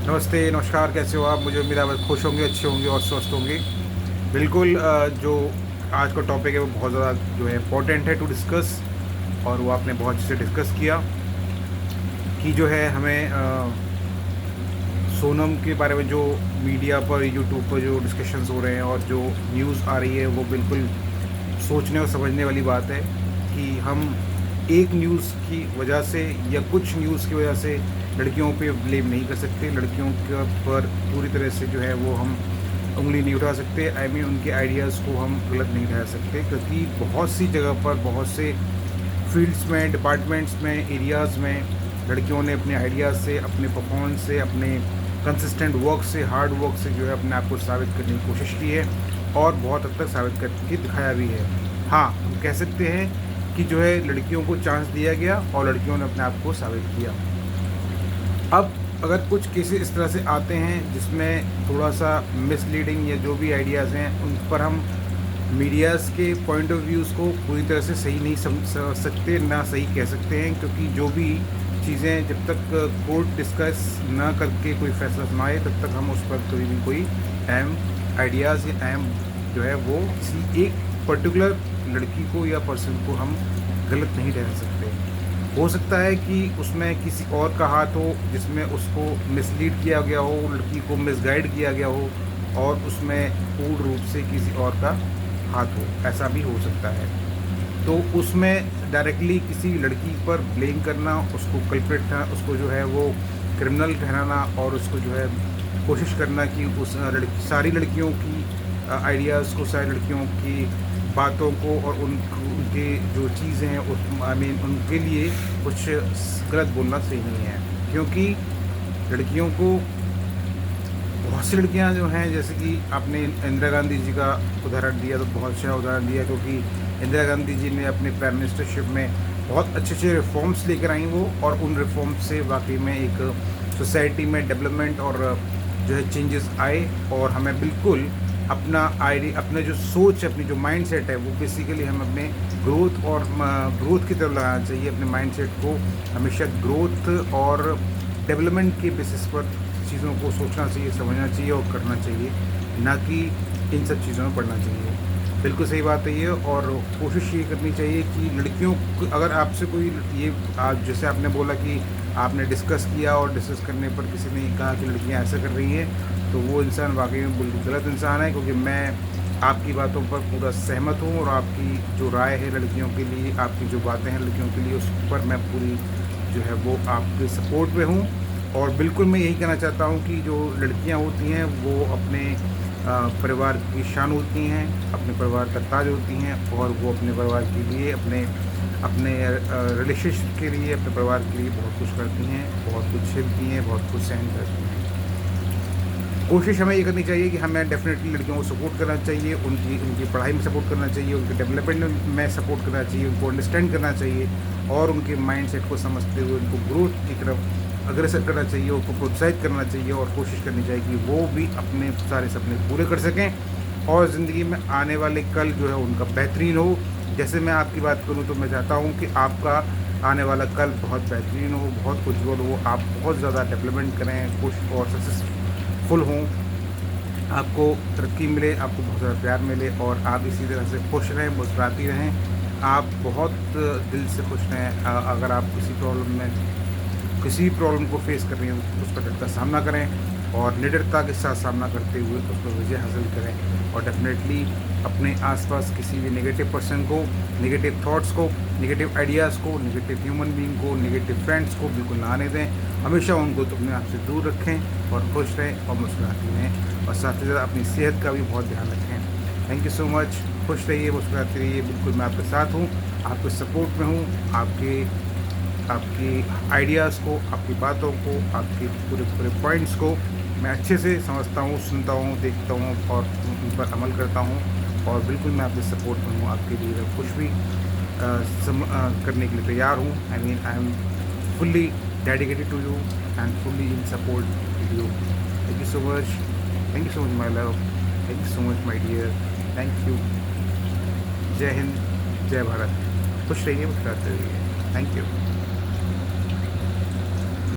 नमस्ते, नमस्कार, कैसे हो आप? मुझे उम्मीद है आप खुश होंगे, अच्छे होंगे और स्वस्थ होंगे। बिल्कुल जो आज का टॉपिक है वो बहुत ज़्यादा जो है इम्पोर्टेंट है टू डिस्कस। और वो आपने बहुत अच्छे से डिस्कस किया कि जो है हमें सोनम के बारे में जो मीडिया पर यूट्यूब पर जो डिस्कशंस हो रहे हैं और जो न्यूज़ आ रही है वो बिल्कुल सोचने और समझने वाली बात है कि हम एक न्यूज़ की वजह से या कुछ न्यूज़ की वजह से लड़कियों पे ब्लेम नहीं कर सकते। लड़कियों के पर पूरी तरह से जो है वो हम उंगली नहीं उठा सकते। आई मीन उनके आइडियाज़ को हम गलत नहीं ठहरा सकते, क्योंकि बहुत सी जगह पर बहुत से फील्ड्स में, डिपार्टमेंट्स में, एरियाज़ में लड़कियों ने अपने आइडियाज़ से, अपने परफॉर्मेंस से, अपने कंसिस्टेंट वर्क से, हार्ड वर्क से जो है अपने आप को साबित करने की कोशिश की है और बहुत हद तक साबित करके दिखाया भी है। हाँ, हम कह सकते हैं कि जो है लड़कियों को चांस दिया गया और लड़कियों ने अपने आप को साबित किया। अब अगर कुछ केसेस इस तरह से आते हैं जिसमें थोड़ा सा मिसलीडिंग या जो भी आइडियाज़ हैं उन पर हम मीडियाज़ के पॉइंट ऑफ व्यूज़ को पूरी तरह से सही नहीं समझ सकते, ना सही कह सकते हैं, क्योंकि जो भी चीज़ें जब तक कोर्ट डिस्कस ना करके कोई फैसला सुनाए तब तक हम उस पर कभी भी कोई अहम आइडियाज़ या अहम जो है वो किसी एक पर्टिकुलर लड़की को या पर्सन को हम गलत नहीं ठहरा सकते। हो सकता है कि उसमें किसी और का हाथ हो जिसमें उसको मिसलीड किया गया हो, लड़की को मिसगाइड किया गया हो और उसमें पूर्ण रूप से किसी और का हाथ हो, ऐसा भी हो सकता है। तो उसमें डायरेक्टली किसी लड़की पर ब्लेम करना, उसको कल्प्रिट करना, उसको जो है वो क्रिमिनल ठहराना और उसको जो है कोशिश करना कि उस सारी लड़कियों की आइडियाज़ को, सारी लड़कियों की बातों को और उनके जो चीज़ें हैं उस आई मीन उनके लिए कुछ गलत बोलना सही नहीं है, क्योंकि लड़कियों को बहुत सी लड़कियां जो हैं, जैसे कि आपने इंदिरा गांधी जी का उदाहरण दिया तो बहुत अच्छा उदाहरण दिया, क्योंकि इंदिरा गांधी जी ने अपने प्राइम मिनिस्टरशिप में बहुत अच्छे अच्छे रिफॉर्म्स लेकर आई वो, और उन रिफॉर्म्स से वाकई में एक सोसाइटी में डेवलपमेंट और जो है चेंजेस आए। और हमें बिल्कुल अपना अपने जो सोच, अपनी जो माइंड सेट है वो बेसिकली हम अपने ग्रोथ और ग्रोथ की तरफ लगाना चाहिए। अपने माइंड सेट को हमेशा ग्रोथ और डेवलपमेंट के बेसिस पर चीज़ों को सोचना चाहिए, समझना चाहिए और करना चाहिए, ना कि इन सब चीज़ों में पढ़ना चाहिए। बिल्कुल सही बात है ये। और कोशिश ये करनी चाहिए कि लड़कियों को, अगर आपसे कोई ये आज जैसे आपने बोला कि आपने डिस्कस किया और डिस्कस करने पर किसी ने कहा कि लड़कियां ऐसा कर रही हैं, तो वो इंसान वाकई में बिल्कुल गलत इंसान है, क्योंकि मैं आपकी बातों पर पूरा सहमत हूँ और आपकी जो राय है लड़कियों के लिए, आपकी जो बातें हैं लड़कियों के लिए, उस पर मैं पूरी जो है वो आपके सपोर्ट में हूँ। और बिल्कुल मैं यही कहना चाहता हूँ कि जो लड़कियाँ होती हैं वो अपने परिवार की शान होती हैं, अपने परिवार का ताज होती हैं, और वो अपने परिवार के लिए, अपने अपने रिलेशनशिप के लिए, अपने परिवार के लिए बहुत कुछ करती हैं, बहुत कुछ झेलती हैं, बहुत कुछ सहन करती हैं। कोशिश हमें ये करनी चाहिए कि हमें डेफिनेटली लड़कियों को सपोर्ट करना चाहिए, उनकी उनकी पढ़ाई में सपोर्ट करना चाहिए, उनके डेवलपमेंट में सपोर्ट करना चाहिए, उनको अंडरस्टैंड करना चाहिए और उनके माइंडसेट को समझते हुए उनको ग्रोथ की तरफ अग्रसर करना चाहिए, उनको प्रोत्साहित करना चाहिए और कोशिश करनी चाहिए कि वो भी अपने सारे सपने पूरे कर सकें और ज़िंदगी में आने वाले कल जो है उनका बेहतरीन हो। जैसे मैं आपकी बात करूँ तो मैं चाहता हूँ कि आपका आने वाला कल बहुत बेहतरीन हो, बहुत उज्ज्वल हो, आप बहुत ज़्यादा डेवलपमेंट करें, खुश और सक्सेसफुल हों, आपको तरक्की मिले, आपको बहुत ज़्यादा प्यार मिले और आप इसी तरह से खुश रहें, मुस्कुराती रहें। आप बहुत दिल से खुश रहें। अगर आप किसी भी प्रॉब्लम को फेस कर रही हैं तो उसका डट का सामना करें और निडरता के साथ सामना करते हुए उस पर विजय हासिल करें। और डेफिनेटली अपने आसपास किसी भी नेगेटिव पर्सन को, नेगेटिव थॉट्स को, नेगेटिव आइडियाज़ को, नेगेटिव ह्यूमन बीइंग को, नेगेटिव फ्रेंड्स को बिल्कुल ना आने दें। हमेशा उनको तो अपने आप से दूर रखें और खुश रहें और मुस्कुराती रहें, और साथ ही साथ अपनी सेहत का भी बहुत ध्यान रखें। Thank you so much. खुश रहिए, मुस्कुराते रहिए। बिल्कुल मैं आपके साथ हूँ, आपके सपोर्ट में हूँ। आपकी आइडियाज़ को, आपकी बातों को, आपके पूरे पूरे पॉइंट्स को मैं अच्छे से समझता हूँ, सुनता हूँ, देखता हूँ और उन पर अमल करता हूँ। और बिल्कुल मैं आपके सपोर्ट में हूँ, आपके लिए मैं कुछ भी करने के लिए तैयार हूँ। I mean I am fully dedicated to you and fully in support with you. Thank you so much. Thank you so much my love. Thank you so much my dear. Thank you. जय हिंद, जय भारत। खुश रहिए, मुस्कुराते रहिए। Thank you.